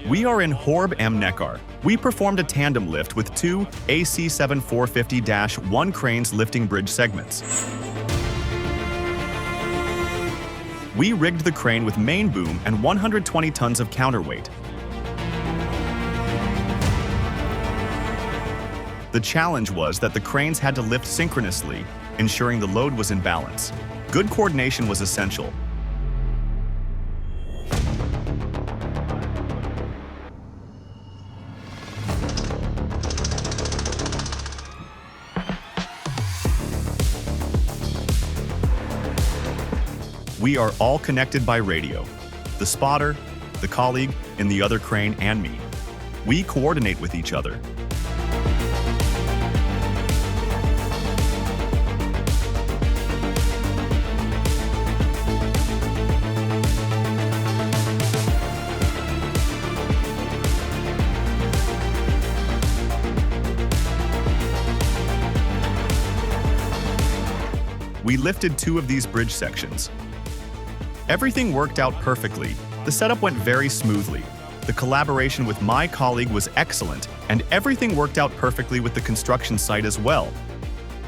We are in Horb am Neckar. We performed a tandem lift with two AC 7450-1 cranes lifting bridge segments. We rigged the crane with main boom and 120 tons of counterweight. The challenge was that the cranes had to lift synchronously, ensuring the load was in balance. Good coordination was essential. We are all connected by radio. The spotter, the colleague in the other crane, and me. We coordinate with each other. We lifted two of these bridge sections. Everything worked out perfectly. The setup went very smoothly. The collaboration with my colleague was excellent, and everything worked out perfectly with the construction site as well.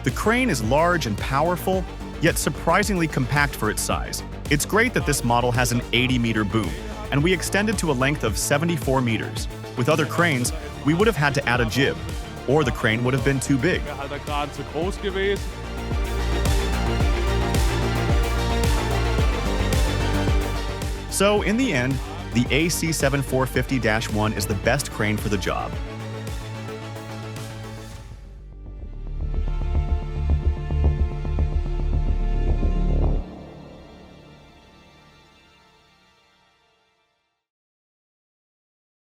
The crane is large and powerful, yet surprisingly compact for its size. It's great that this model has an 80-meter boom, and we extended to a length of 74 meters. With other cranes, we would have had to add a jib, or the crane would have been too big. So, in the end, the AC 7450-1 is the best crane for the job.